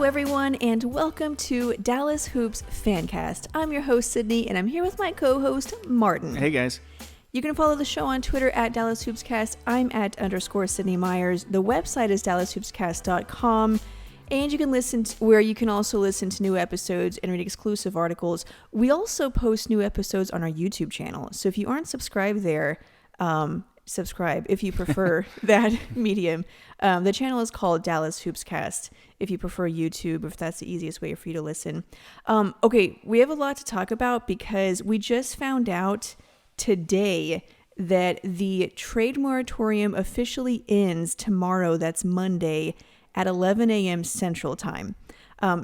everyone, and welcome to Dallas Hoops Fancast. I'm your host, Sydney, and I'm here with my co-host, Martin. Hey, guys. You can follow the show on Twitter at Dallas Hoopscast. I'm at _ Sydney Myers. The website is DallasHoopscast.com, and you can listen where you can also listen to new episodes and read exclusive articles. We also post new episodes on our YouTube channel, so if you aren't subscribed there, subscribe if you prefer that medium. The channel is called Dallas Hoopscast if you prefer YouTube, if that's the easiest way for you to listen. Okay, we have a lot to talk about because we just found out today that the trade moratorium officially ends tomorrow. That's Monday at 11 a.m. Central Time.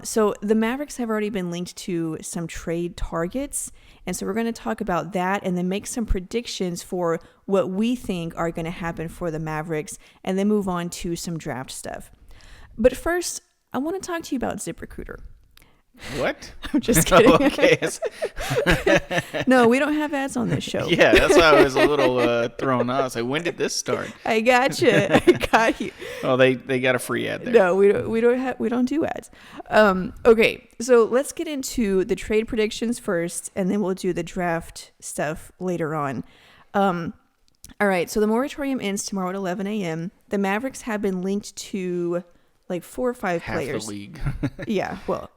So the Mavericks have already been linked to some trade targets. And so we're going to talk about that and then make some predictions for what we think are going to happen for the Mavericks and then move on to some draft stuff. But first, I want to talk to you about ZipRecruiter. What? I'm just kidding. Okay. No, we don't have ads on this show. Yeah, that's why I was a little thrown off. I was like, when did this start? I got you. I got you. Oh, they got a free ad there. No, we don't do ads. Okay, so let's get into the trade predictions first, and then we'll do the draft stuff later on. All right, so the moratorium ends tomorrow at 11 a.m. The Mavericks have been linked to like 4 or 5 players. Half the league. Yeah, well,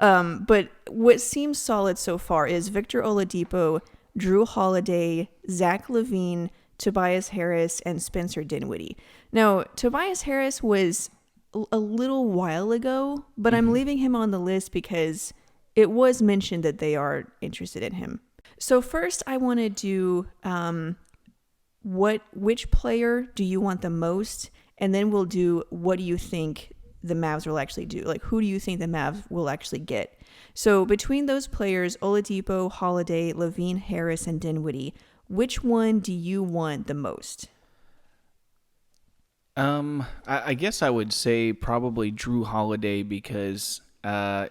but what seems solid so far is Victor Oladipo, Jrue Holiday, Zach Lavine, Tobias Harris, and Spencer Dinwiddie. Now, Tobias Harris was a little while ago, but I'm leaving him on the list because it was mentioned that they are interested in him. So first, I want to do which player do you want the most, and then we'll do what do you think the Mavs will actually do? Like, who do you think the Mavs will actually get? So between those players, Oladipo, Holiday, Lavine, Harris, and Dinwiddie, which one do you want the most? I guess I would say probably Jrue Holiday because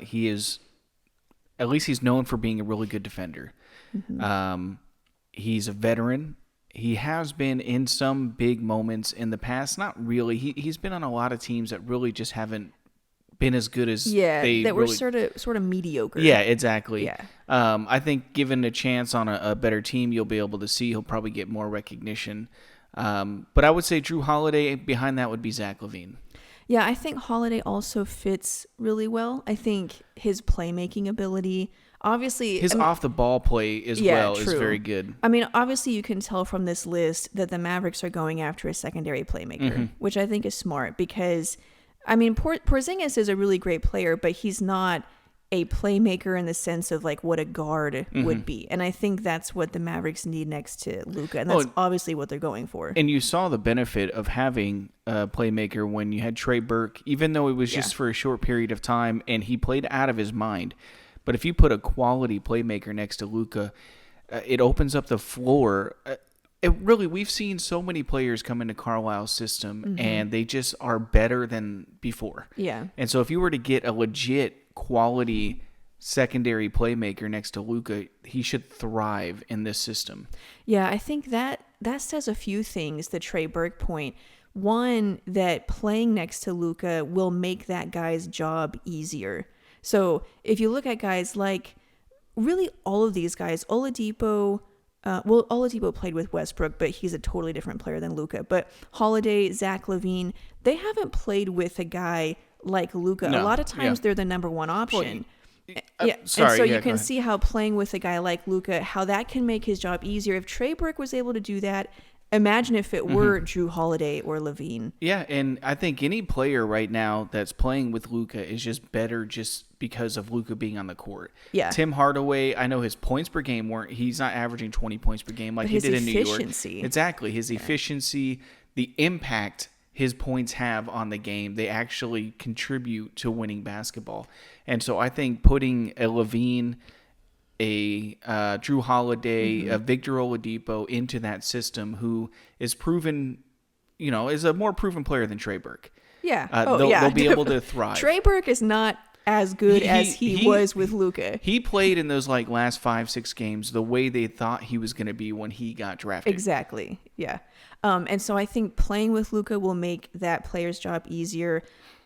he is, at least he's known for being a really good defender. Mm-hmm. He's a veteran. He has been in some big moments in the past. Not really. He's been on a lot of teams that really just haven't been as good as they that really... were sort of mediocre. Yeah, exactly. Yeah. I think given a chance on a better team, you'll be able to see he'll probably get more recognition. But I would say Jrue Holiday. Behind that would be Zach Lavine. Yeah, I think Holiday also fits really well. I think his playmaking ability... Obviously, his off-the-ball play is very good. I mean, obviously, you can tell from this list that the Mavericks are going after a secondary playmaker, which I think is smart because, I mean, Porzingis is a really great player, but he's not a playmaker in the sense of like what a guard would be. And I think that's what the Mavericks need next to Luka, and that's obviously what they're going for. And you saw the benefit of having a playmaker when you had Trey Burke, even though it was just for a short period of time, and he played out of his mind. But if you put a quality playmaker next to Luka, it opens up the floor. We've seen so many players come into Carlisle's system, and they just are better than before. Yeah. And so if you were to get a legit quality secondary playmaker next to Luka, he should thrive in this system. Yeah, I think that says a few things, the Trey Burke point. One, that playing next to Luka will make that guy's job easier. So if you look at guys like really all of these guys, Oladipo played with Westbrook, but he's a totally different player than Luka. But Holiday, Zach Lavine, they haven't played with a guy like Luka. A lot of times they're the number one option. And so you can see how playing with a guy like Luka, how that can make his job easier. If Trey Burke was able to do that, imagine if it were Jrue Holiday or Lavine. Yeah, and I think any player right now that's playing with Luka is just better just because of Luka being on the court. Yeah. Tim Hardaway, I know his points per game he's not averaging 20 points per game like he did in New York. His efficiency. Exactly. His efficiency, the impact his points have on the game, they actually contribute to winning basketball. And so I think putting a Lavine, a Jrue Holiday, a Victor Oladipo into that system, who is proven, is a more proven player than Trey Burke. Yeah. They'll be able to thrive. Trey Burke is not as good as he was with Luka. He played in those last 5-6 games the way they thought he was going to be when he got drafted. Exactly. Yeah. And so I think playing with Luka will make that player's job easier.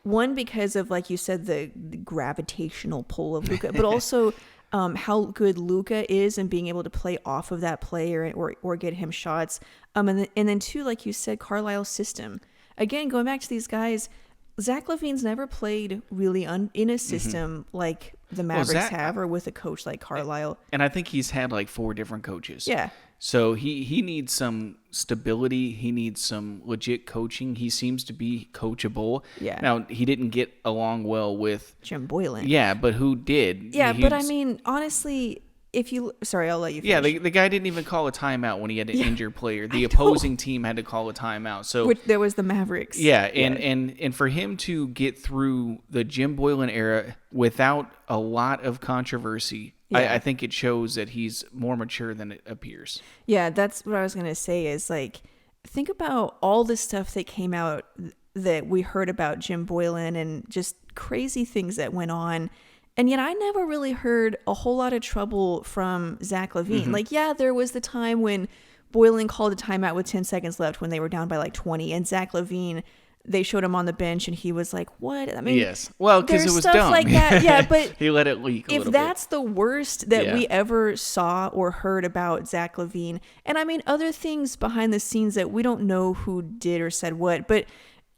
one, because of, like you said, the gravitational pull of Luka, but also how good Luka is and being able to play off of that player or get him shots. And then two, like you said, Carlisle's system. Again, going back to these guys, Zach Lavine's never played really in a system like the Mavericks have, or with a coach like Carlisle. And I think he's had like 4 different coaches. Yeah. So he needs some stability. He needs some legit coaching. He seems to be coachable. Yeah. Now, he didn't get along well with Jim Boylan. Yeah, but who did? Yeah, but I mean, honestly, sorry, I'll let you finish. Yeah, the guy didn't even call a timeout when he had an injured player. The opposing team had to call a timeout. So there was the Mavericks. Yeah, and for him to get through the Jim Boylan era without a lot of controversy, I think it shows that he's more mature than it appears. Yeah, that's what I was going to say is, like, think about all the stuff that came out that we heard about Jim Boylan and just crazy things that went on. And yet I never really heard a whole lot of trouble from Zach Lavine. Mm-hmm. Like, yeah, there was the time when Boylan called a timeout with 10 seconds left when they were down by like 20. And Zach Lavine, they showed him on the bench and he was like, what? I mean, yes. Well, because it was stuff dumb. Like that. Yeah, but he let it leak a if little that's bit. the worst that we ever saw or heard about Zach Lavine, and I mean, other things behind the scenes that we don't know who did or said what, but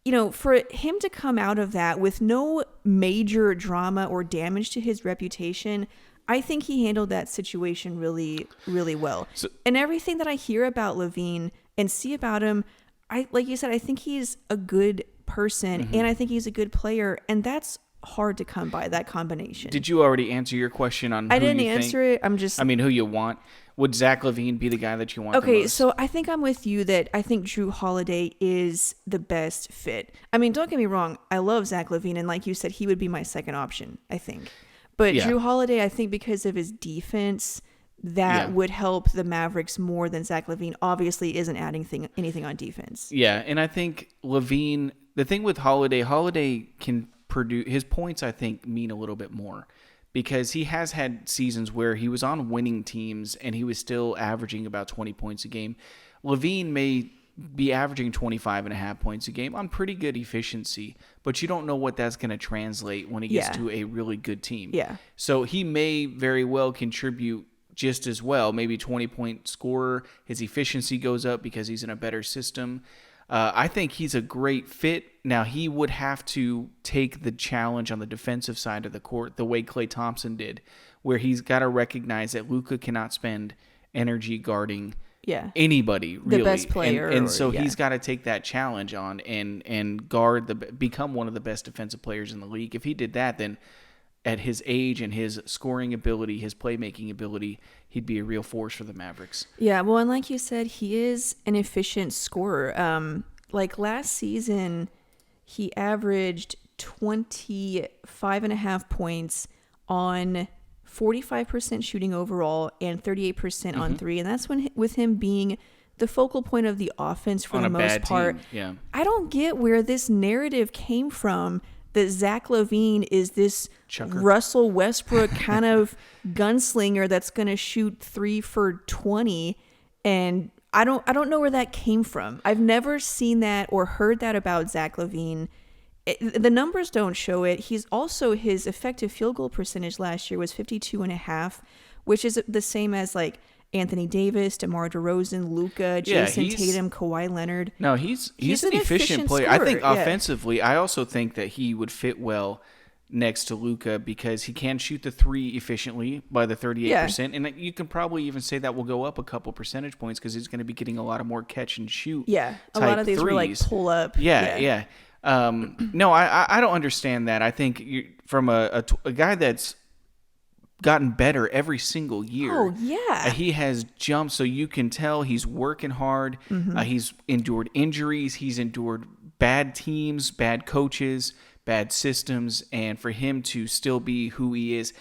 you know, for him to come out of that with no major drama or damage to his reputation, I think he handled that situation really, really well. And everything that I hear about Lavine and see about him, like you said, I think he's a good person and I think he's a good player, and that's hard to come by, that combination. Did you already answer your question on who I didn't you answer think? it. I mean, who you want? Would Zach Lavine be the guy that you want the most? So I think I'm with you that I think Jrue Holiday is the best fit. I mean, don't get me wrong. I love Zach Lavine, and like you said, he would be my second option, I think. But Jrue Holiday, I think because of his defense, that would help the Mavericks more than Zach Lavine obviously isn't adding anything on defense. Yeah, and I think Lavine, the thing with Holiday can produce, his points I think mean a little bit more. Because he has had seasons where he was on winning teams and he was still averaging about 20 points a game. Lavine may be averaging 25.5 points a game on pretty good efficiency, but you don't know what that's going to translate when he gets to a really good team. Yeah. So he may very well contribute just as well, maybe 20-point scorer. His efficiency goes up because he's in a better system. I think he's a great fit. Now, he would have to take the challenge on the defensive side of the court the way Klay Thompson did, where he's got to recognize that Luka cannot spend energy guarding anybody, really. The best player. And so he's got to take that challenge on and become one of the best defensive players in the league. If he did that, then at his age and his scoring ability, his playmaking ability, he'd be a real force for the Mavericks. Yeah, well, and like you said, he is an efficient scorer. Like last season, he averaged 25.5 points on 45% shooting overall and 38% on three. And that's with him being the focal point of the offense for the most part. Team. Yeah. I don't get where this narrative came from that Zach Lavine is this Chucker. Russell Westbrook kind of gunslinger that's going to shoot 3 for 20. And I don't know where that came from. I've never seen that or heard that about Zach Lavine. The numbers don't show it. He's also, his effective field goal percentage last year was 52.5, which is the same as like Anthony Davis, DeMar DeRozan, Luka, Jason Tatum, Kawhi Leonard. No, he's an efficient player. Scorer. I think offensively, I also think that he would fit well next to Luka because he can shoot the three efficiently by the 38%. And you can probably even say that will go up a couple percentage points because he's going to be getting a lot of more catch and shoot. Yeah, a lot of these were like pull up. Yeah. No, I don't understand that. I think from a guy that's gotten better every single year. Oh, yeah. He has jumped, so you can tell he's working hard. He's endured injuries. He's endured bad teams, bad coaches, bad systems. And for him to still be who he is,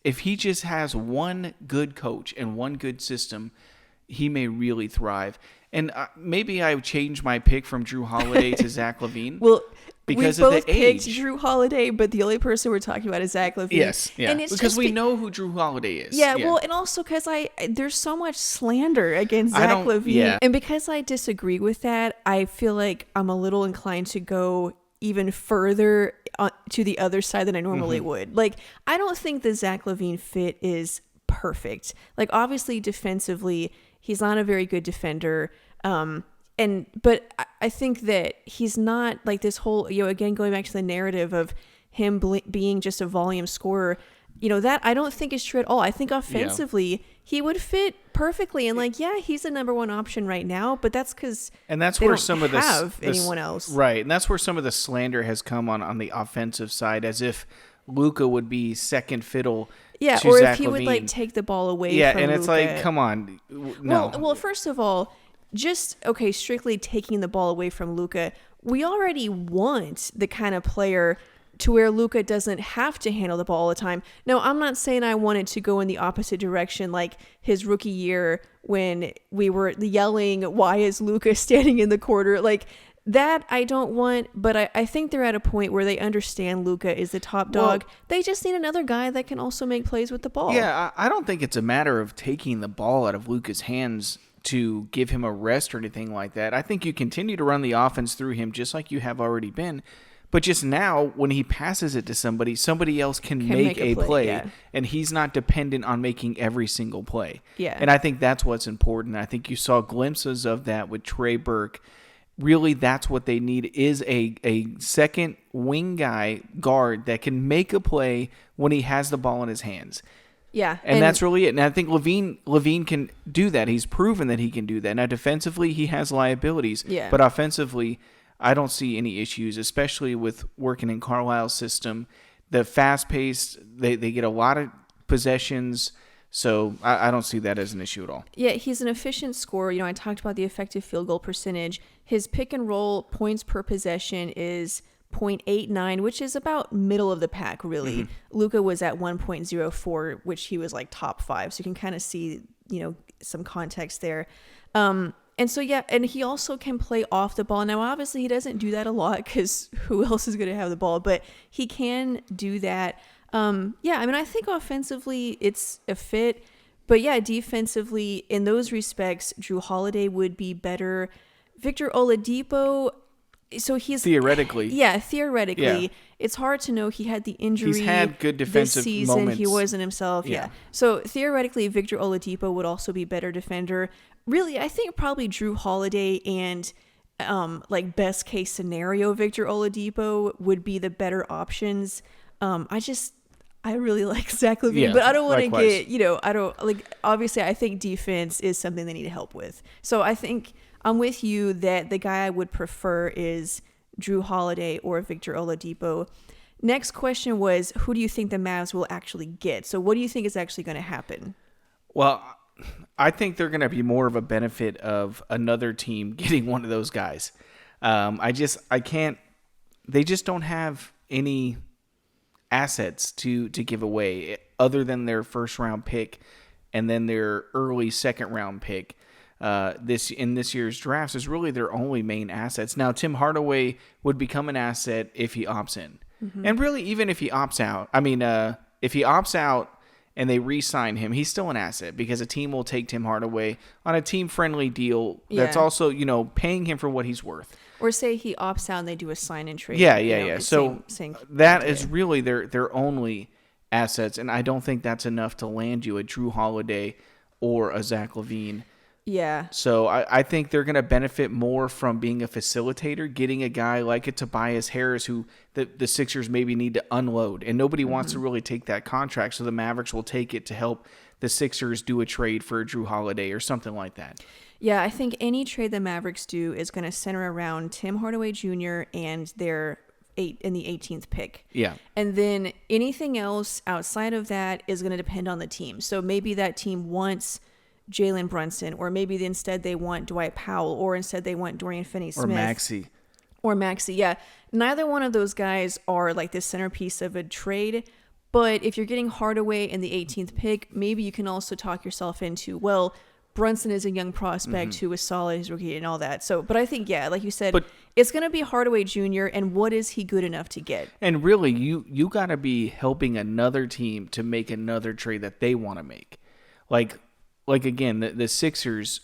if he just has one good coach and one good system, he may really thrive. And maybe I would change my pick from Jrue Holiday to Zach Lavine. Well, because we of both the age. picked Jrue Lavine, but the only person we're talking about is Zach Lavine. Yes, yeah. And it's because we know who Jrue Holiday is. Yeah, well, and also because there's so much slander against Zach Lavine. Yeah. And because I disagree with that, I feel like I'm a little inclined to go even further to the other side than I normally would. Like, I don't think the Zach Lavine fit is perfect. Like, obviously defensively, he's not a very good defender. But I think that he's not like this whole, again, going back to the narrative of him being just a volume scorer, that I don't think is true at all. I think offensively he would fit perfectly, and he's the number one option right now, but that's because that's where some of anyone else, right? And that's where some of the slander has come on the offensive side, as if Luka would be second fiddle. Yeah, to or Zach if he Lavine. would take the ball away. Yeah, from and it's Luka. come on, no. Well, first of all, just strictly taking the ball away from Luka. We already want the kind of player to where Luka doesn't have to handle the ball all the time. Now, I'm not saying I wanted to go in the opposite direction, like his rookie year when we were yelling, "Why is Luka standing in the corner?" Like that, I don't want. But I think they're at a point where they understand Luka is the top dog. Well, they just need another guy that can also make plays with the ball. Yeah, I don't think it's a matter of taking the ball out of Luka's hands to give him a rest or anything like that. I think you continue to run the offense through him just like you have already been. But just now, when he passes it to somebody else can make a play, and he's not dependent on making every single play. Yeah. And I think that's what's important. I think you saw glimpses of that with Trey Burke. Really, that's what they need is a second wing guard that can make a play when he has the ball in his hands. Yeah. And that's really it. And I think Lavine can do that. He's proven that he can do that. Now, defensively, he has liabilities. Yeah. But offensively, I don't see any issues, especially with working in Carlisle's system. The fast-paced, they get a lot of possessions, so I don't see that as an issue at all. Yeah, he's an efficient scorer. I talked about the effective field goal percentage. His pick-and-roll points per possession is 0.89, which is about middle of the pack, really. Luka was at 1.04, which he was like top 5, so you can kind of see, some context there. And so, and he also can play off the ball. Now, obviously, he doesn't do that a lot because who else is going to have the ball? But he can do that. I think offensively, it's a fit. But, defensively, in those respects, Jrue Holiday would be better. Victor Oladipo, so he's... Theoretically. Yeah, theoretically. Yeah. It's hard to know. He had the injury. He's had good defensive this season. moments. He wasn't himself. Yeah. So, theoretically, Victor Oladipo would also be better defender. Really, I think probably Jrue Holiday and best case scenario Victor Oladipo would be the better options. I really like Zach Lavine, but I don't want to get, obviously I think defense is something they need help with. So I think I'm with you that the guy I would prefer is Jrue Holiday or Victor Oladipo. Next question was, who do you think the Mavs will actually get? So what do you think is actually going to happen? Well, I think they're going to be more of a benefit of another team getting one of those guys. They just don't have any assets to give away other than their first round pick and then their early second round pick. This year's drafts is really their only main assets. Now, Tim Hardaway would become an asset if he opts in. And really, even if he opts out, if he opts out and they re-sign him, he's still an asset because a team will take Tim Hardaway on a team-friendly deal that's also, paying him for what he's worth. Or say he opts out and they do a sign-and trade. Yeah. So that is really their only assets, and I don't think that's enough to land you a Jrue Holiday or a Zach Lavine. Yeah. So I think they're going to benefit more from being a facilitator, getting a guy like a Tobias Harris who the Sixers maybe need to unload. And nobody wants to really take that contract, so the Mavericks will take it to help the Sixers do a trade for a Jrue Holiday or something like that. Yeah, I think any trade the Mavericks do is going to center around Tim Hardaway Jr. and their the 18th pick. Yeah. And then anything else outside of that is going to depend on the team. So maybe that team wants Jalen Brunson, or maybe instead they want Dwight Powell, or instead they want Dorian Finney-Smith. Or Maxey. Yeah. Neither one of those guys are like the centerpiece of a trade. But if you're getting Hardaway in the 18th pick, maybe you can also talk yourself into, well, Brunson is a young prospect who was solid his rookie and all that. So, but I think, like you said, it's going to be Hardaway Jr. and what is he good enough to get? And really, you got to be helping another team to make another trade that they want to make. Like again, the Sixers,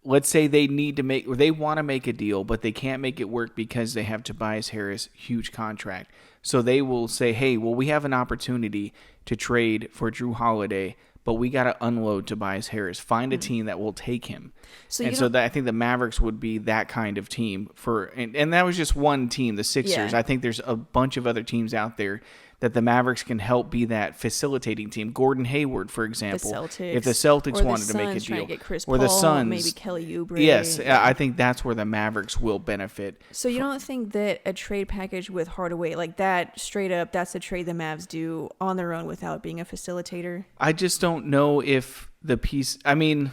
let's say they need to make, or they want to make a deal, but they can't make it work because they have Tobias Harris, huge contract. So they will say, hey, well, we have an opportunity to trade for Jrue Holiday, but we got to unload Tobias Harris. Find a team that will take him. I think the Mavericks would be that kind of team and that was just one team, the Sixers. Yeah. I think there's a bunch of other teams out there that the Mavericks can help be that facilitating team. Gordon Hayward, for example. If the Celtics wanted to make a deal. To get Chris or the Paul, Suns. maybe Kelly Oubre. Yes, I think that's where the Mavericks will benefit. So you don't think that a trade package with Hardaway, like that, straight up, that's a trade the Mavs do on their own without being a facilitator? I just don't know if the piece... I mean,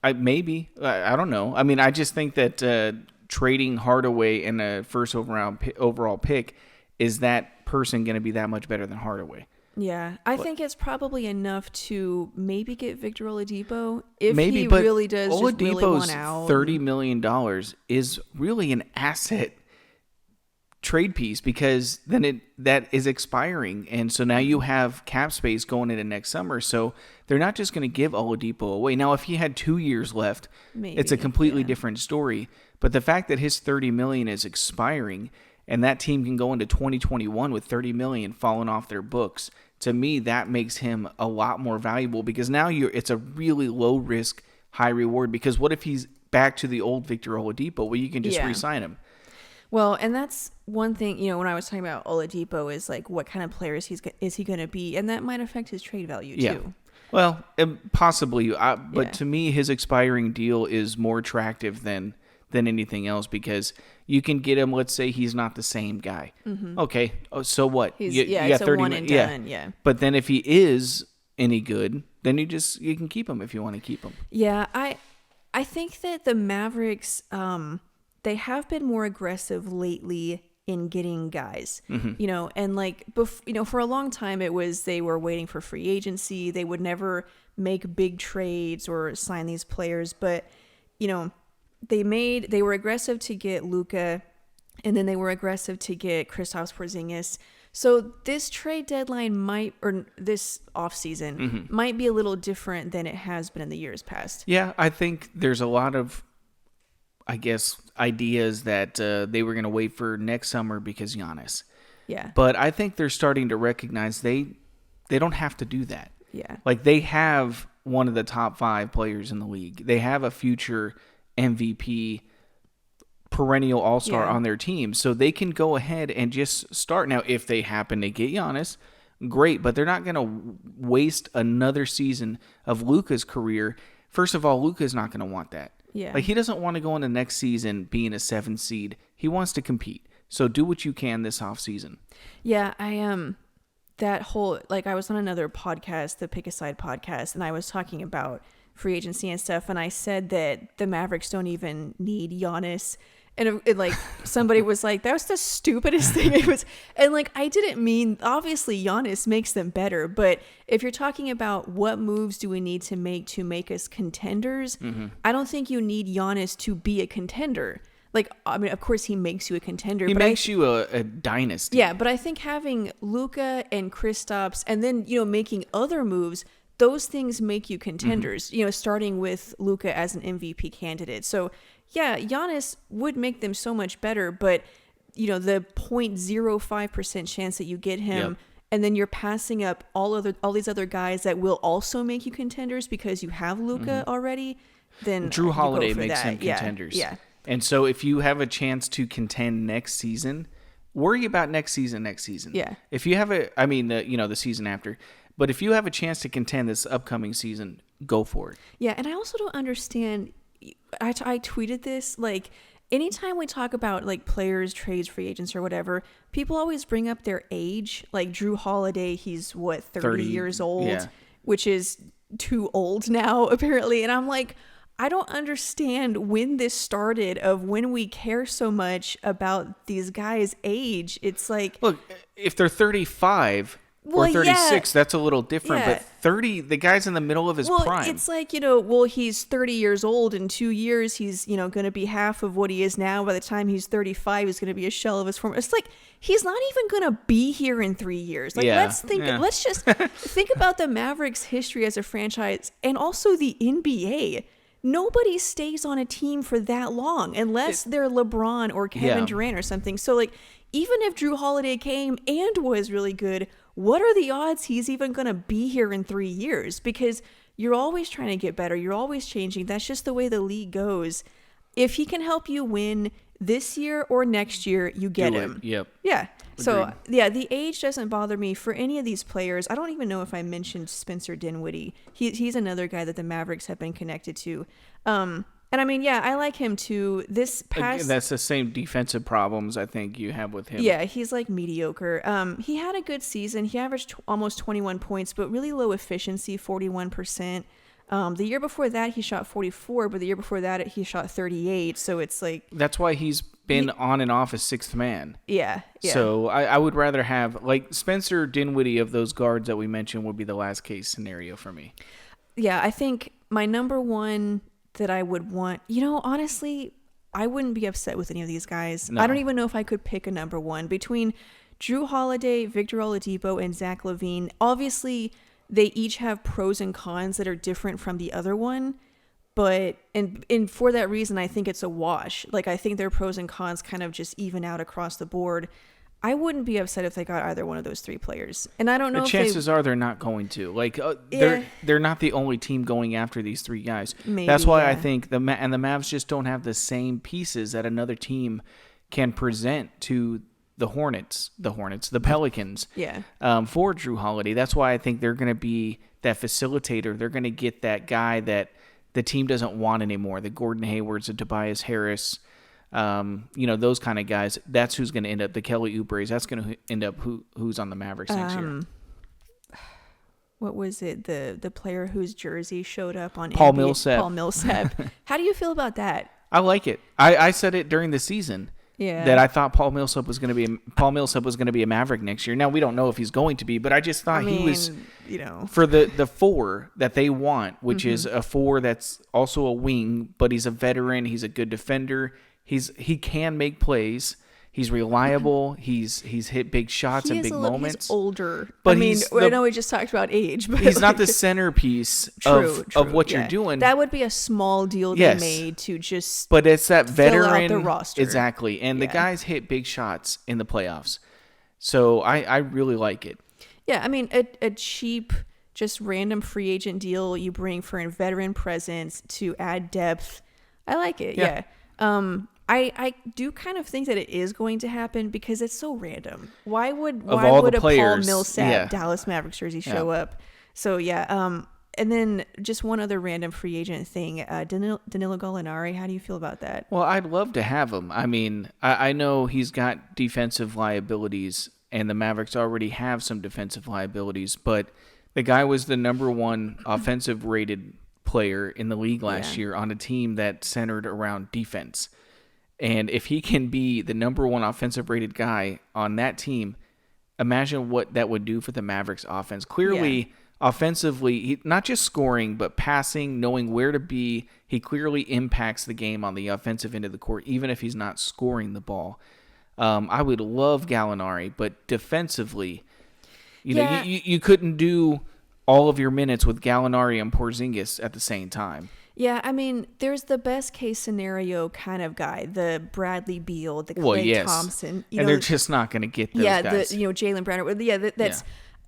I don't know. I mean, I just think that trading Hardaway and a first overall pick, is that person going to be that much better than Hardaway? Yeah, I think it's probably enough to maybe get Victor Oladipo if he really does just really want out. $30 million is really an asset trade piece, because then that is expiring, and so now you have cap space going into next summer. So they're not just going to give Oladipo away. Now, if he had 2 years left, it's a completely different story. But the fact that his $30 million is expiring, and that team can go into 2021 with $30 million falling off their books, to me, that makes him a lot more valuable, because now it's a really low risk, high reward. Because what if he's back to the old Victor Oladipo? Well, you can just re-sign him. Well, and that's one thing, when I was talking about Oladipo, is like, what kind of player is he going to be? And that might affect his trade value too. Well, possibly. But to me, his expiring deal is more attractive than anything else, because you can get him. Let's say he's not the same guy. Mm-hmm. Okay, so what? You got 30 one and done. Yeah. But then if he is any good, then you can keep him if you want to keep him. Yeah, I think that the Mavericks, they have been more aggressive lately in getting guys. Mm-hmm. And like for a long time it was they were waiting for free agency. They would never make big trades or sign these players, but they were aggressive to get Luka, and then they were aggressive to get Kristaps Porzingis. So this trade deadline this offseason might be a little different than it has been in the years past. Yeah, I think there's a lot of, ideas that they were going to wait for next summer because Giannis. Yeah. But I think they're starting to recognize they don't have to do that. Yeah. Like, they have one of the top 5 players in the league. They have a future MVP, perennial all-star on their team. So they can go ahead and just start. Now, if they happen to get Giannis, great, but they're not going to waste another season of Luka's career. First of all, Luka's not going to want that. Yeah. Like, he doesn't want to go into next season being a 7th seed. He wants to compete. So do what you can this offseason. Yeah, that whole, I was on another podcast, the Pick a Side podcast, and I was talking about free agency and stuff, and I said that the Mavericks don't even need Giannis, and somebody was like, that was the stupidest thing. It was, and I didn't mean, obviously Giannis makes them better, but if you're talking about what moves do we need to make us contenders, I don't think you need Giannis to be a contender. Of course he makes you a contender. He makes you a dynasty. Yeah, but I think having Luka and Kristaps, and then making other moves, those things make you contenders, starting with Luka as an MVP candidate. So, yeah, Giannis would make them so much better, but, the 0.05% chance that you get him, and then you're passing up all these other guys that will also make you contenders because you have Luka already, then Jrue Holiday makes them contenders. Yeah. And so if you have a chance to contend next season, worry about next season. Yeah. If you have the season after. But if you have a chance to contend this upcoming season, go for it. Yeah, and I also don't understand. I tweeted this, anytime we talk about players, trades, free agents, or whatever, people always bring up their age. Like Jrue Holiday, he's 30 years old, which is too old now apparently. And I'm like, I don't understand when this started, of when we care so much about these guys' age. It's like, look, if they're 35 or 36, that's a little different. But 30, the guy's in the middle of his prime. It's like, he's 30 years old. In 2 years, he's, going to be half of what he is now. By the time he's 35, he's going to be a shell of his former. It's like, he's not even going to be here in 3 years. Let's just think about the Mavericks' history as a franchise, and also the NBA. nobody stays on a team for that long unless they're LeBron or Kevin Durant or something. So, like, even if Jrue Holiday came and was really good, what are the odds he's even going to be here in 3 years? Because you're always trying to get better. You're always changing. That's just the way the league goes. If he can help you win this year or next year, you get him. Yep. Yeah. Agreed. So, yeah, the age doesn't bother me for any of these players. I don't even know if I mentioned Spencer Dinwiddie. He's another guy that the Mavericks have been connected to. And I mean, yeah, I like him too. That's the same defensive problems I think you have with him. Yeah, he's like mediocre. He had a good season. He averaged almost 21 points, but really low efficiency, 41%. The year before that, he shot 44, but the year before that, he shot 38. So it's like... That's why he's been on and off as sixth man. Yeah. So I would rather have... Like, Spencer Dinwiddie of those guards that we mentioned would be the last case scenario for me. Yeah, I think my number one that I would want... You know, honestly, I wouldn't be upset with any of these guys. No. I don't even know if I could pick a number one. Between Jrue Holiday, Victor Oladipo, and Zach Lavine, obviously... They each have pros and cons that are different from the other one, but and for that reason, I think it's a wash. Like, I think their pros and cons kind of just even out across the board. I wouldn't be upset if they got either one of those three players, and I don't know. The chances are they're not going to. Like, they're not the only team going after these three guys. Maybe, that's why I think the Mavs just don't have the same pieces that another team can present to the Pelicans, for Jrue Holiday. That's why I think they're going to be that facilitator. They're going to get that guy that the team doesn't want anymore, the Gordon Haywards, the Tobias Harris, those kind of guys. That's who's going to end up, the Kelly Oubre's. That's going to end up who's on the Mavericks next year. What was it? The player whose jersey showed up on Paul NBA? Millsap. Paul Millsap. How do you feel about that? I like it. I said it during the season. Yeah. That I thought Paul Millsap was going to be a Maverick next year. Now we don't know if he's going to be, but I just thought he was, for the four that they want, which is a four that's also a wing, but he's a veteran. He's a good defender. He can make plays. He's reliable. He's hit big shots in big moments. He's older. But I know we just talked about age, but he's not the centerpiece of what you're doing. That would be a small deal they made to just But it's that veteran fill out the roster. Exactly. And the guys hit big shots in the playoffs. So I really like it. Yeah, I mean, a cheap, just random free agent deal you bring for a veteran presence to add depth. I like it. Yeah. I do kind of think that it is going to happen because it's so random. Why would a Paul Millsap Dallas Mavericks jersey show up? So and then just one other random free agent thing, Danilo Gallinari. How do you feel about that? Well, I'd love to have him. I mean, I know he's got defensive liabilities, and the Mavericks already have some defensive liabilities, but the guy was the number one offensive rated player in the league last year on a team that centered around defense. And if he can be the number one offensive rated guy on that team, imagine what that would do for the Mavericks offense. Clearly, offensively, not just scoring, but passing, knowing where to be. He clearly impacts the game on the offensive end of the court, even if he's not scoring the ball. I would love Gallinari, but defensively, you couldn't do all of your minutes with Gallinari and Porzingis at the same time. Yeah, I mean, there's the best case scenario kind of guy, the Bradley Beal, the Klay Thompson. And they're just not going to get those guys. Jalen Brown. That's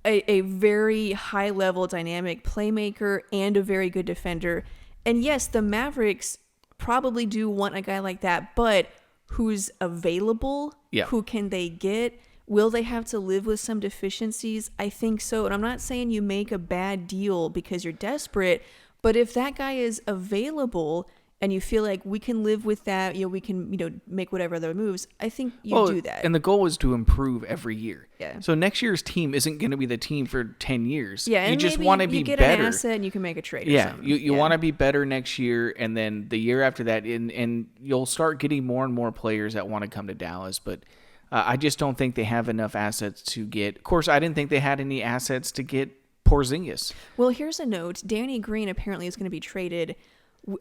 a very high-level dynamic playmaker and a very good defender. And yes, the Mavericks probably do want a guy like that, but who's available? Yeah. Who can they get? Will they have to live with some deficiencies? I think so. And I'm not saying you make a bad deal because you're desperate, but if that guy is available and you feel like we can live with that, we can, make whatever other moves, I think you do that. And the goal is to improve every year. Yeah. So next year's team isn't going to be the team for 10 years. Yeah, you and just want to be better. You get an asset and you can make a trade or something. You want to be better next year, and then the year after that, and you'll start getting more and more players that want to come to Dallas, but I just don't think they have enough assets to get. Of course, I didn't think they had any assets to get Porzingis. Well, here's a note. Danny Green apparently is going to be traded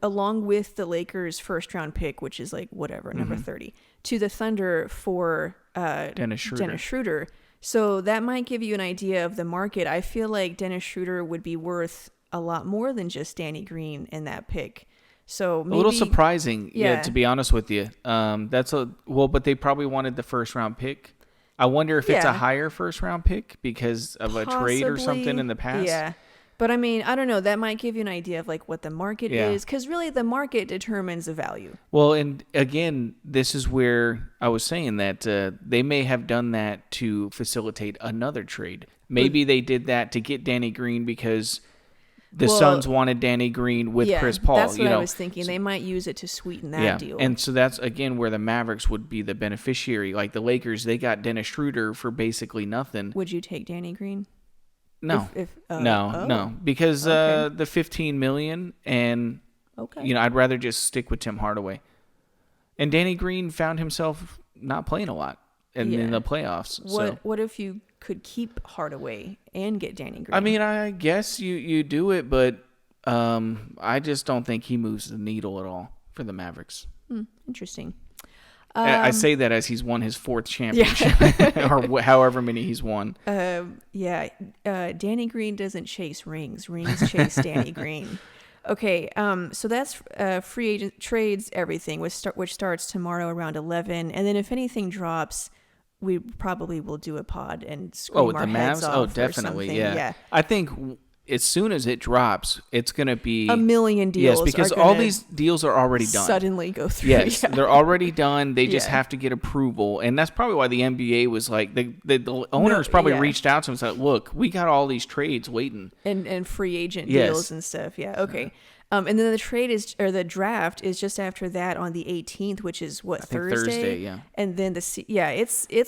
along with the Lakers' first-round pick, which is number 30, to the Thunder for Dennis Schroeder. So that might give you an idea of the market. I feel like Dennis Schroeder would be worth a lot more than just Danny Green in that pick. So maybe, a little surprising, yeah, to be honest with you. But they probably wanted the first round pick. I wonder if it's a higher first round pick because of a trade or something in the past. Yeah. But I mean, I don't know. That might give you an idea of like what the market is, because really the market determines the value. Well, and again, this is where I was saying that they may have done that to facilitate another trade. Maybe they did that to get Danny Green because the Suns wanted Danny Green with Chris Paul. That's what I was thinking. They might use it to sweeten that deal. And so that's, again, where the Mavericks would be the beneficiary. Like the Lakers, they got Dennis Schroeder for basically nothing. Would you take Danny Green? No, no, because the $15 million, and I'd rather just stick with Tim Hardaway. And Danny Green found himself not playing a lot in the playoffs. What if you could keep Hardaway and get Danny Green? I mean, I guess you do it, but I just don't think he moves the needle at all for the Mavericks. Interesting. I say that as he's won his 4th championship, or however many he's won. Danny Green doesn't chase rings. Rings chase Danny Green. Okay, so that's free agent trades, everything, which starts tomorrow around 11. And then if anything drops, we probably will do a pod and scream our heads off. Oh, definitely, yeah. I think as soon as it drops, it's going to be a million deals. Yes, because all these deals are already done. Suddenly go through. Yes, they're already done. They just have to get approval, and that's probably why the NBA was like the owners probably reached out to him and said, "Look, we got all these trades waiting and free agent deals and stuff." Yeah, okay. And then the draft is just after that on the 18th, which is Thursday, yeah. And then it's gonna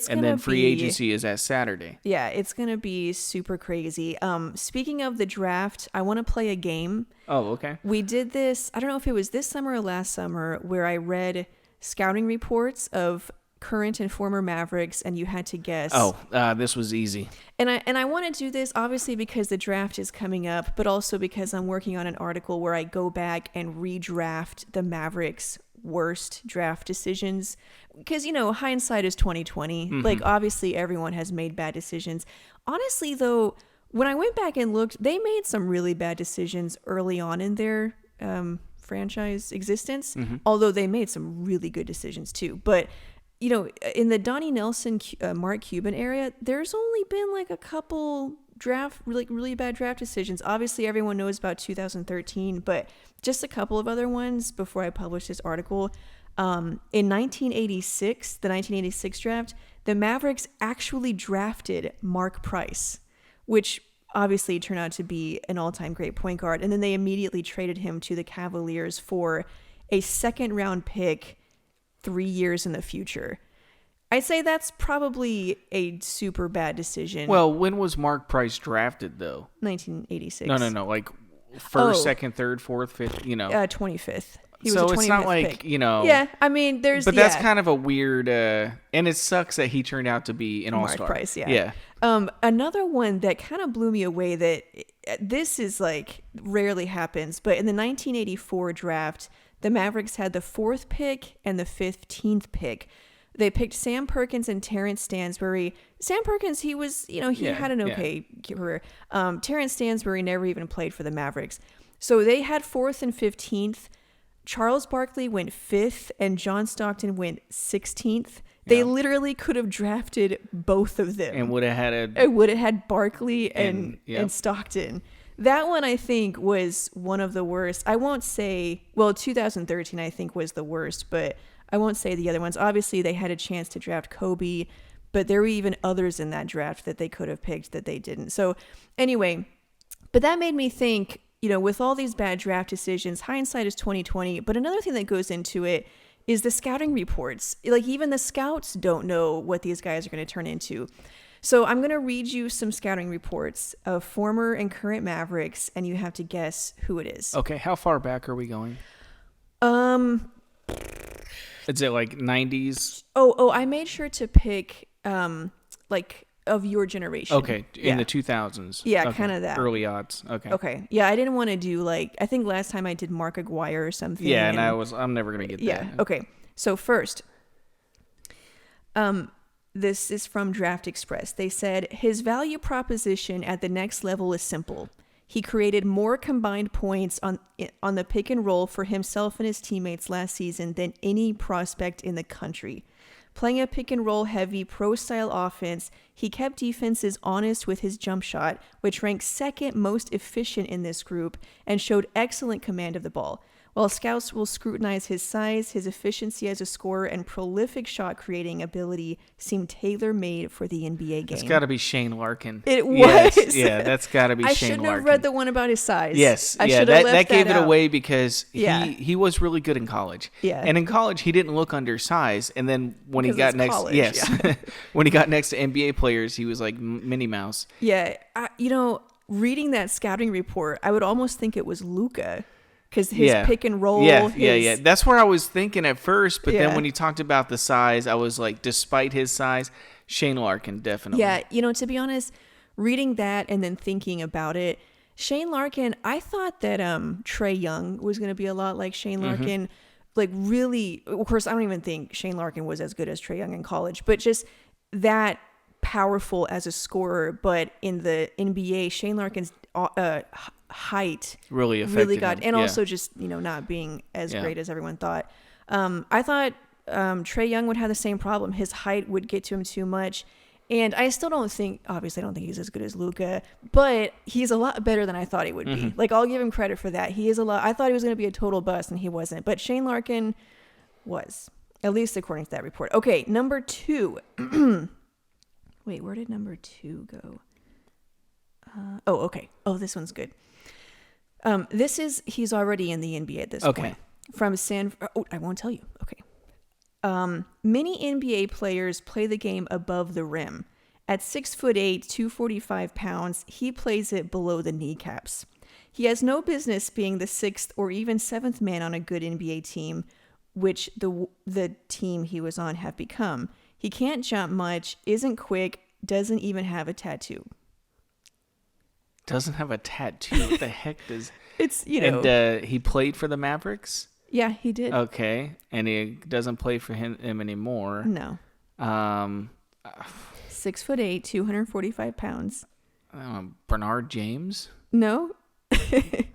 and then be, free agency is at Saturday. Yeah, it's gonna be super crazy. Speaking of the draft, I want to play a game. Oh, okay. We did this. I don't know if it was this summer or last summer, where I read scouting reports of current and former Mavericks, and you had to guess. Oh, this was easy. And I want to do this obviously because the draft is coming up, but also because I'm working on an article where I go back and redraft the Mavericks' worst draft decisions. Because, hindsight is 2020. Mm-hmm. Like, obviously everyone has made bad decisions. Honestly, though, when I went back and looked, they made some really bad decisions early on in their franchise existence, although they made some really good decisions too. But in the Donnie Nelson, Mark Cuban area, there's only been like a couple really bad draft decisions. Obviously, everyone knows about 2013, but just a couple of other ones before I published this article. In 1986, the 1986 draft, the Mavericks actually drafted Mark Price, which obviously turned out to be an all-time great point guard. And then they immediately traded him to the Cavaliers for a second-round pick 3 years in the future. I'd say that's probably a super bad decision. Well, when was Mark Price drafted, though? 1986. No. Like first, second, third, fourth, fifth, 25th. He was so a 25th it's not like, pick. Yeah, I mean, there's... But that's kind of a weird... and it sucks that he turned out to be an all-star. Mark Price, Yeah. Another one that kind of blew me away that this is like rarely happens, but in the 1984 draft, the Mavericks had the 4th pick and the 15th pick. They picked Sam Perkins and Terrence Stansbury. Sam Perkins, he was, he had an okay career. Terrence Stansbury never even played for the Mavericks. So they had 4th and 15th. Charles Barkley went 5th and John Stockton went 16th. They literally could have drafted both of them. And would have had Barkley and Stockton. That one, I think, was one of the worst. I won't say... Well, 2013, I think, was the worst, but I won't say the other ones. Obviously, they had a chance to draft Kobe, but there were even others in that draft that they could have picked that they didn't. So, anyway, but that made me think, with all these bad draft decisions, hindsight is 2020, but another thing that goes into it is the scouting reports. Like, even the scouts don't know what these guys are going to turn into. So I'm going to read you some scouting reports of former and current Mavericks, and you have to guess who it is. Okay, how far back are we going? Is it like 90s? Oh, I made sure to pick like of your generation. Okay, in the 2000s. Yeah, okay. kind of that. Early odds. Okay. Okay. Yeah, I didn't want to do I think last time I did Mark Aguirre or something. Yeah, and I'm never going to get that. Yeah, okay. So first, this is from Draft Express. They said, his value proposition at the next level is simple. He created more combined points on the pick and roll for himself and his teammates last season than any prospect in the country. Playing a pick and roll heavy pro-style offense, he kept defenses honest with his jump shot, which ranked second most efficient in this group, and showed excellent command of the ball. While scouts will scrutinize his size, his efficiency as a scorer and prolific shot-creating ability seem tailor-made for the NBA game. It's got to be Shane Larkin. It was. Yes, yeah, that's got to be Shane Larkin. I shouldn't have read the one about his size. Yes, that gave it away because he was really good in college. Yeah. And in college, he didn't look undersized. And then when he got next, college, when he got next to NBA players, he was like Minnie Mouse. Yeah, reading that scouting report, I would almost think it was Luka. Because his pick and roll. Yeah. That's where I was thinking at first. But then when you talked about the size, I was like, despite his size, Shane Larkin, definitely. Yeah, to be honest, reading that and then thinking about it, Shane Larkin, I thought that Trae Young was going to be a lot like Shane Larkin. Like, really, of course, I don't even think Shane Larkin was as good as Trae Young in college. But just that powerful as a scorer. But in the NBA, Shane Larkin's height really got him. And also just not being as great as everyone thought. I thought Trae Young would have the same problem. His height would get to him too much, and I still don't think he's as good as Luka, but he's a lot better than I thought he would be. Like, I'll give him credit for that. He is a lot. I thought he was going to be a total bust, and he wasn't, but Shane Larkin was, at least according to that report. Okay, number 2. Wait, where did number 2 go? Okay. This one's good. He's already in the NBA at this point. From I won't tell you. Okay. Many NBA players play the game above the rim. At 6'8", 245 pounds, he plays it below the kneecaps. He has no business being the 6th or even 7th man on a good NBA team, which the team he was on have become. He can't jump much, isn't quick, doesn't even have a tattoo. Doesn't have a tattoo. What the heck does... It's, And he played for the Mavericks? Yeah, he did. Okay. And he doesn't play for him anymore? No. 6'8", 245 pounds. Bernard James? No. I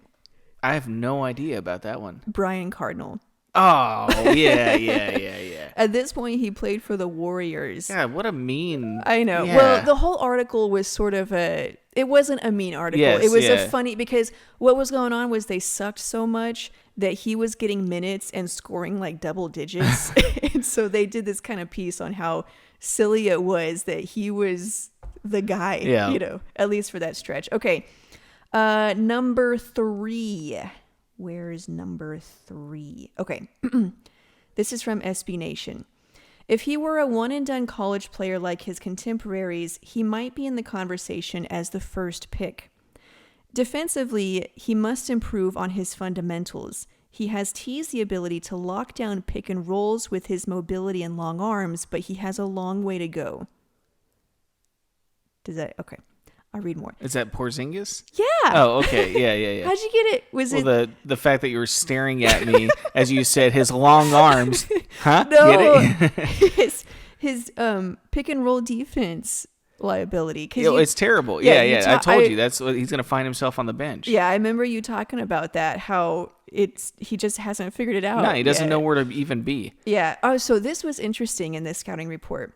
have no idea about that one. Brian Cardinal. Oh, yeah. At this point, he played for the Warriors. Yeah, what a mean... I know. Yeah. Well, the whole article was sort of it wasn't a mean article. Yes, it was a funny, because what was going on was they sucked so much that he was getting minutes and scoring like double digits. And so they did this kind of piece on how silly it was that he was the guy, at least for that stretch. Okay. Number 3. Where's number 3? Okay. This is from SB Nation. If he were a one-and-done college player like his contemporaries, he might be in the conversation as the first pick. Defensively, he must improve on his fundamentals. He has teased the ability to lock down pick and rolls with his mobility and long arms, but he has a long way to go. Okay. I'll read more. Is that Porzingis? Yeah. Oh, okay. Yeah. How'd you get it? The fact that you were staring at me as you said his long arms? Huh? No. Get it? his pick and roll defense liability. It's terrible. Yeah. I told you that's what he's going to find himself on the bench. Yeah, I remember you talking about that. How he just hasn't figured it out. No, he doesn't know where to even be. Yeah. Oh, so this was interesting in this scouting report.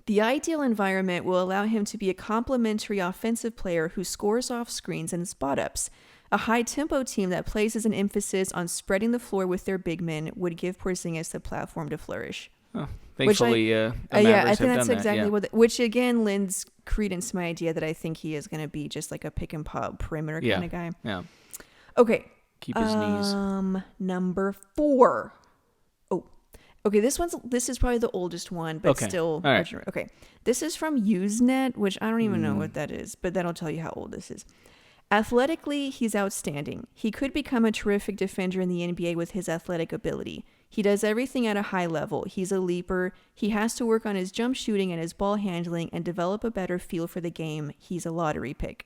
The ideal environment will allow him to be a complementary offensive player who scores off screens and spot-ups. A high-tempo team that places an emphasis on spreading the floor with their big men would give Porzingis the platform to flourish. Oh, thankfully, the Mavericks I think that's exactly what... which, again, lends credence to my idea that I think he is going to be just like a pick-and-pop perimeter kind of guy. Yeah. Okay. Keep his knees. Number 4. Okay, this is probably the oldest one, but still. All right. Okay, this is from Usenet, which I don't even know what that is, but that'll tell you how old this is. Athletically, he's outstanding. He could become a terrific defender in the NBA with his athletic ability. He does everything at a high level. He's a leaper. He has to work on his jump shooting and his ball handling and develop a better feel for the game. He's a lottery pick.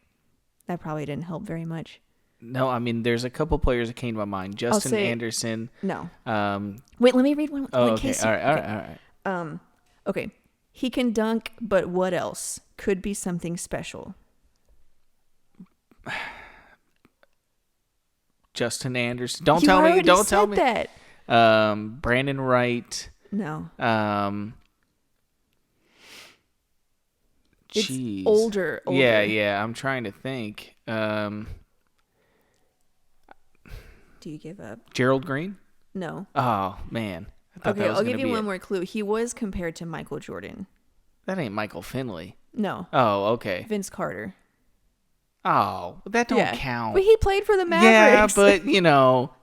That probably didn't help very much. No, I mean, there's a couple players that came to my mind. Justin Anderson. No. Wait, let me read one. Oh, okay. All right. Okay. He can dunk, but what else? Could be something special. Justin Anderson. Don't You tell me. already Don't said tell me. that. Brandon Wright. No. It's Jeez. older. Yeah. I'm trying to think. Do you give up? Gerald Green? No. Oh, man. Okay, I'll give you one more clue. He was compared to Michael Jordan. That ain't Michael Finley. No. Oh, okay. Vince Carter. Oh, that don't count. But he played for the Mavericks. Yeah, but,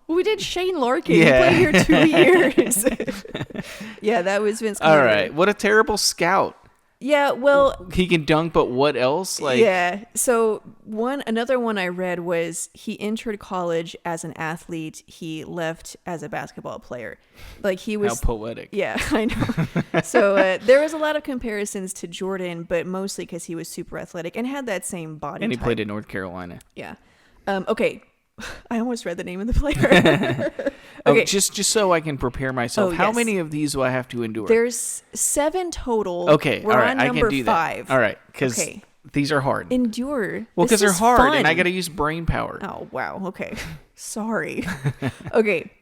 we did Shane Larkin. Yeah. He played here 2 years. Yeah, that was Vince Carter. All right. What a terrible scout. Yeah, well, He can dunk, but what else? yeah. So another one I read was he entered college as an athlete. He left as a basketball player. Like he was. How poetic. Yeah, I know. So there was a lot of comparisons to Jordan, but mostly because he was super athletic and had that same body. And he type. played in North Carolina. Yeah. Okay. I almost read the name of the player. Okay. Just so I can prepare myself. How yes. many of these do I have to endure? There's 7 total. Okay, We're all right, on I number can do 5. that. All right, because Okay. these are hard. Endure. Well, because This they're is hard, fun. and I got to use brain power. Oh, wow. Okay. Sorry. Okay.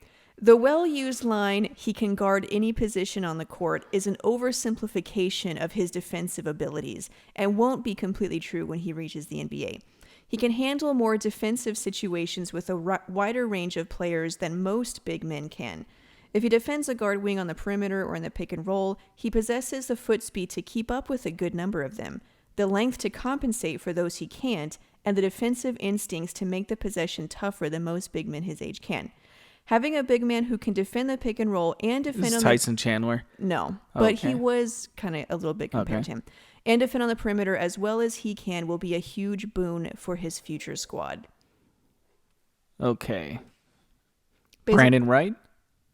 The well-used line, he can guard any position on the court, is an oversimplification of his defensive abilities and won't be completely true when he reaches the NBA. He can handle more defensive situations with a wider range of players than most big men can. If he defends a guard wing on the perimeter or in the pick and roll, he possesses the foot speed to keep up with a good number of them, the length to compensate for those he can't, and the defensive instincts to make the possession tougher than most big men his age can. Having a big man who can defend the pick and roll and defend This is on Tyson Chandler. No, but Okay. he was kind of a little bit compared to him. And defend on the perimeter as well as he can will be a huge boon for his future squad. Okay. Basi- Brandon Wright?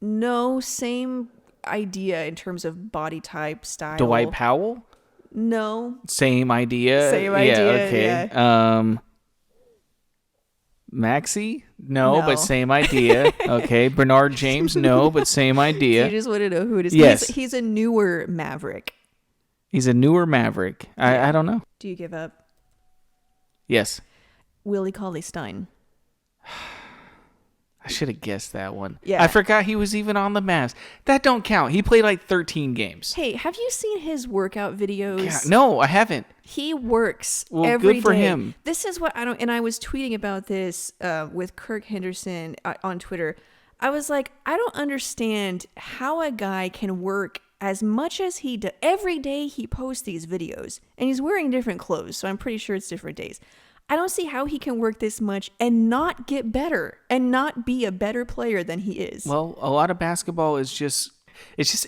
No, same idea in terms of body type, style. Dwight Powell? No. Same idea. Same idea, Okay. yeah. Maxey? No, No. but same idea. Okay. Bernard James? No, but same idea. You just want to know who it is. Yes. He's a newer Maverick. He's a newer Maverick. I don't know. Do you give up? Yes. Willie Cauley-Stein. I should have guessed that one. Yeah. I forgot he was even on the Mavs. That don't count. He played like 13 games. Hey, have you seen his workout videos? God, no, I haven't. He works Well, every good for day. him. This is what I don't, and I was tweeting about this with Kirk Henderson on Twitter. I was like, I don't understand how a guy can work as much as he does. Every day he posts these videos, and he's wearing different clothes, so I'm pretty sure it's different days. I don't see how he can work this much and not get better and not be a better player than he is. Well, a lot of basketball is just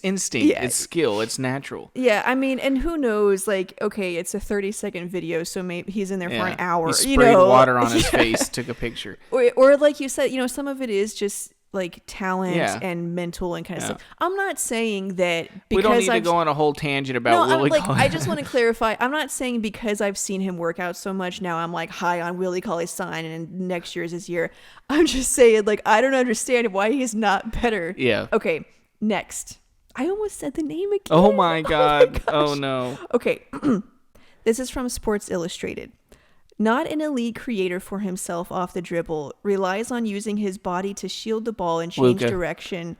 instinct. Yeah. It's skill. It's natural. Yeah, I mean, and who knows, like, okay, it's a 30-second video, so maybe he's in there for an hour. He sprayed water on his face, took a picture. Or like you said, some of it is just like talent Yeah. and mental and kind of stuff. I'm not saying that because We don't need to go on a whole tangent about Willie Cauley. I just want to clarify. I'm not saying because I've seen him work out so much now I'm like high on Willie Cauley-Stein and next year's his year. I'm just saying, like, I don't understand why he's not better. Yeah. Okay, next. I almost said the name again. Oh my God. gosh. Oh no. Okay. This is from Sports Illustrated. Not an elite creator for himself off the dribble, relies on using his body to shield the ball and change Luka. direction.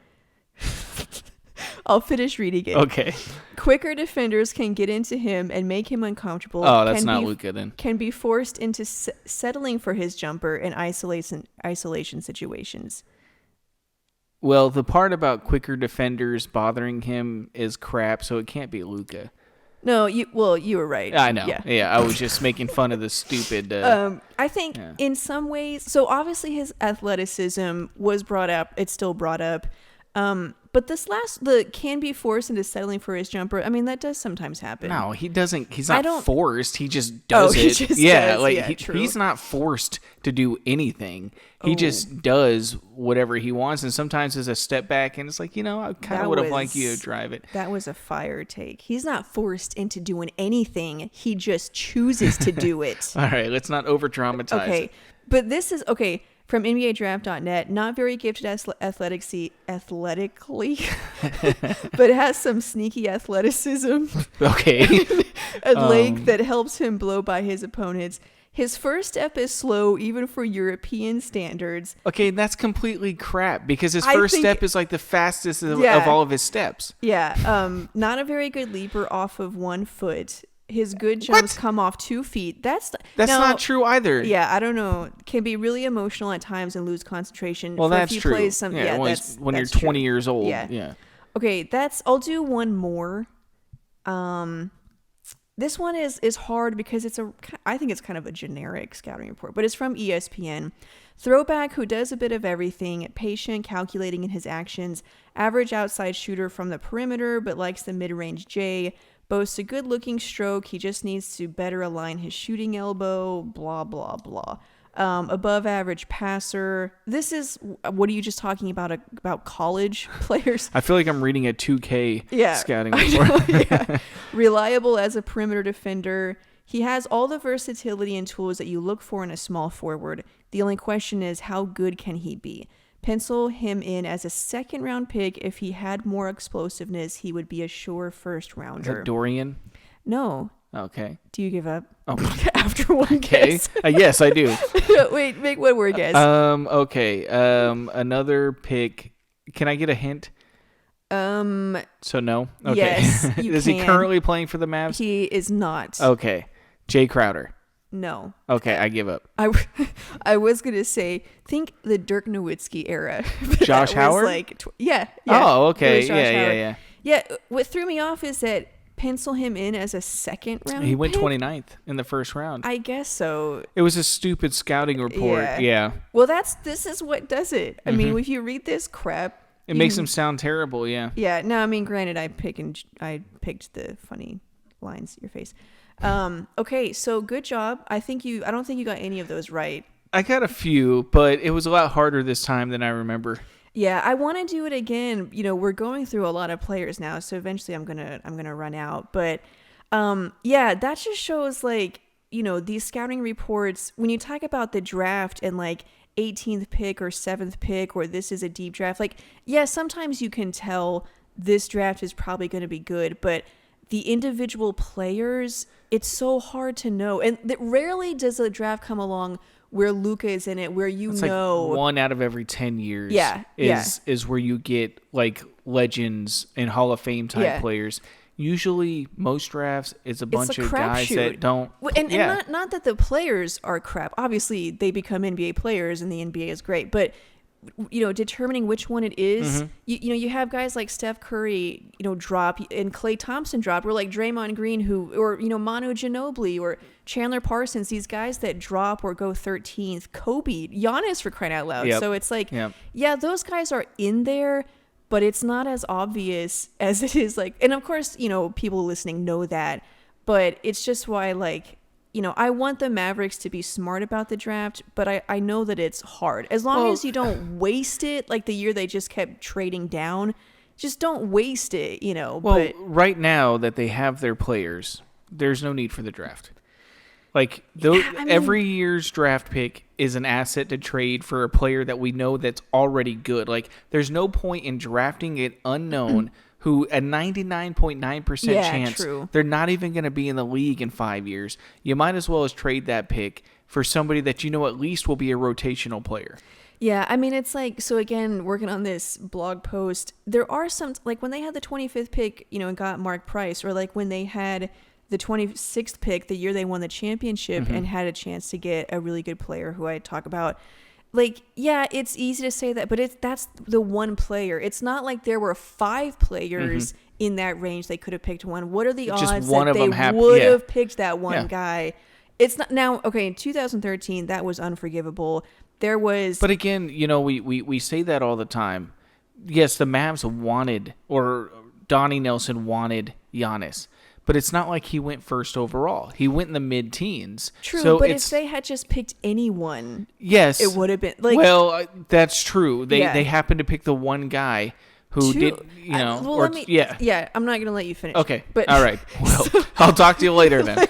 I'll finish reading it. Okay. Quicker defenders can get into him and make him uncomfortable. Oh, that's not Luka then. Can be forced into settling for his jumper in isolation situations. Well, the part about quicker defenders bothering him is crap, so it can't be Luka. No, you were right. I know. Yeah. Yeah, I was just making fun of the stupid. I think in some ways, so obviously his athleticism was brought up. It's still brought up. But the can be forced into settling for his jumper. I mean, that does sometimes happen. No, he doesn't. He's not forced. He just does he it. just yeah, does. like Yeah, true. he's not forced to do anything. He just does whatever he wants, and sometimes there's a step back, and it's like, I kind of would have liked you to drive it. That was a fire take. He's not forced into doing anything. He just chooses to do it. All right, let's not over dramatize. Okay, but this is from NBADraft.net. Not very gifted athletically, but has some sneaky athleticism. Okay. A leg that helps him blow by his opponents. His first step is slow, even for European standards. Okay, that's completely crap because his first step is like the fastest of all of his steps. Yeah, not a very good leaper off of 1 foot. His good jumps come off 2 feet. That's not true either. Yeah, I don't know. Can be really emotional at times and lose concentration. Well, that's true. Plays some, when you're 20 years old. Yeah. Okay, I'll do one more. This one is hard because I think it's kind of a generic scouting report, but it's from ESPN. Throwback who does a bit of everything, patient, calculating in his actions, average outside shooter from the perimeter, but likes the mid-range J, boasts a good-looking stroke, he just needs to better align his shooting elbow, blah, blah, blah. Above average passer. This is, what are you just talking about college players? I feel like I'm reading a 2K scouting report. Reliable as a perimeter defender. He has all the versatility and tools that you look for in a small forward. The only question is, how good can he be? Pencil him in as a 2nd round pick. If he had more explosiveness, he would be a sure 1st rounder. Is that Dorian? No. Okay. Do you give up? Oh. After one guess? Yes, I do. Wait, make one more guess. Okay. Another pick. Can I get a hint? So no? Okay. Yes, Is he currently playing for the Mavs? He is not. Okay. Jay Crowder. No. Okay, I give up. I was going to say, think the Dirk Nowitzki era. Josh Howard? Yeah. Oh, okay. Yeah. Yeah, what threw me off is that pencil him in as a 2nd round He went pick? 29th in the 1st round. I guess so. It was a stupid scouting report. Yeah. Well, this is what does it. I mean, if you read this crap, it makes him sound terrible. Yeah. Yeah. No, I mean, granted, I picked the funny lines in your face. Okay, so good job. I don't think you got any of those right. I got a few, but it was a lot harder this time than I remember. Yeah, I want to do it again. We're going through a lot of players now, so eventually I'm gonna run out. But that just shows these scouting reports. When you talk about the draft and 18th pick or 7th pick, or this is a deep draft, sometimes you can tell this draft is probably going to be good, but the individual players, it's so hard to know. And rarely does a draft come along where Luka is in it, where it's know. Like 1 out of every 10 years is where you get legends and Hall of Fame type players. Usually, most drafts, it's a bunch of guys that don't. And not that the players are crap. Obviously, they become NBA players and the NBA is great. But determining which one it is, you have guys like Steph Curry, drop, and Klay Thompson drop, or like Draymond Green, or Manu Ginobili, or Chandler Parsons, these guys that drop or go 13th, Kobe, Giannis, for crying out loud. Yep. So it's those guys are in there, but it's not as obvious as it is and of course, people listening know that, but it's just why I want the Mavericks to be smart about the draft, but I know that it's hard. As long as you don't waste it, like the year they just kept trading down, just don't waste it, Well, but right now that they have their players, there's no need for the draft. Every year's draft pick is an asset to trade for a player that we know that's already good. There's no point in drafting an unknown who a 99.9% chance they're not even going to be in the league in 5 years. You might as well trade that pick for somebody that at least will be a rotational player. Yeah, I mean, it's so again, working on this blog post, there are some, when they had the 25th pick, and got Mark Price, or when they had the 26th pick the year they won the championship and had a chance to get a really good player who I talk about. It's easy to say that, but that's the one player. It's not like there were 5 players in that range they could have picked one. What are the odds that they would have picked that one guy? It's not now. Okay, in 2013, that was unforgivable. There was, but again, we say that all the time. Yes, the Mavs wanted, or Donnie Nelson wanted Giannis. But it's not like he went first overall. He went in the mid-teens. True, so but if they had just picked anyone, yes, it would have been that's true. They happened to pick the one guy who did, I'm not going to let you finish. Okay, but all right. Well, I'll talk to you later then.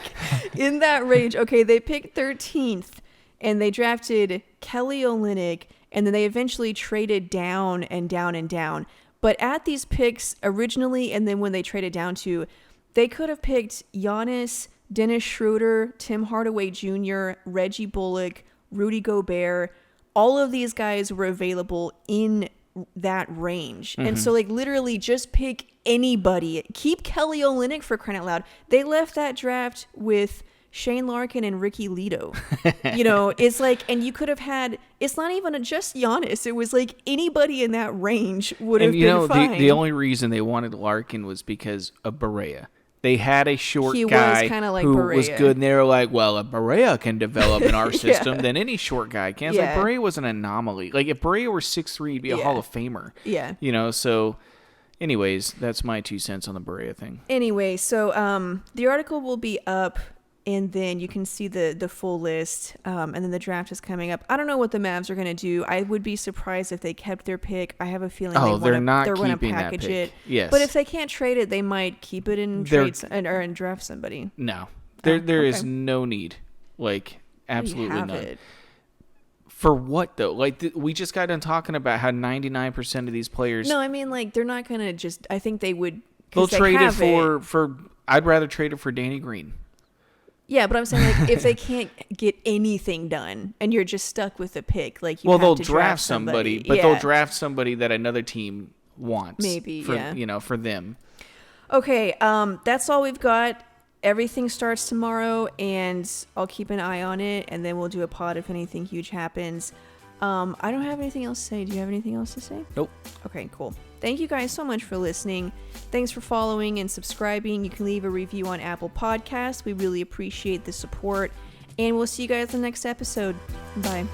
In that range, okay, they picked 13th, and they drafted Kelly Olynyk, and then they eventually traded down and down and down. But at these picks originally, and then when they traded down to, they could have picked Giannis, Dennis Schroeder, Tim Hardaway Jr., Reggie Bullock, Rudy Gobert. All of these guys were available in that range. And so like literally just pick anybody. Keep Kelly Olynyk for crying out loud. They left that draft with Shane Larkin and Ricky Leto. You know, it's like, and you could have had, it's not even just Giannis. It was like anybody in that range would have been fine. The only reason they wanted Larkin was because of Barea. They had a short guy like who Barea. was good, and they were like, well, if Barea can develop in our system, then any short guy can. It's like, Barea was an anomaly. Like, if Barea were 6'3", he'd be a Hall of Famer. Yeah. You know, so anyways, that's my 2 cents on the Barea thing. Anyway, so the article will be up, and then you can see the full list, and then the draft is coming up. I don't know what the Mavs are going to do. I would be surprised if they kept their pick. I have a feeling they're going to package it. Yes. But if they can't trade it, they might keep it and and draft somebody. No. There is no need. Like, absolutely none. It. For what, though? Like, we just got done talking about how 99% of these players... No, I mean, like, they're not going to just... I think they would... They'll trade it for... I'd rather trade it for Danny Green. Yeah, but I'm saying, like, if they can't get anything done and you're just stuck with a pick, like, they'll draft somebody, but they'll draft somebody that another team wants. Maybe, for them. Okay, that's all we've got. Everything starts tomorrow, and I'll keep an eye on it, and then we'll do a pod if anything huge happens. I don't have anything else to say. Do you have anything else to say? Nope. Okay, cool. Thank you guys so much for listening. Thanks for following and subscribing. You can leave a review on Apple Podcasts. We really appreciate the support. And we'll see you guys in the next episode. Bye.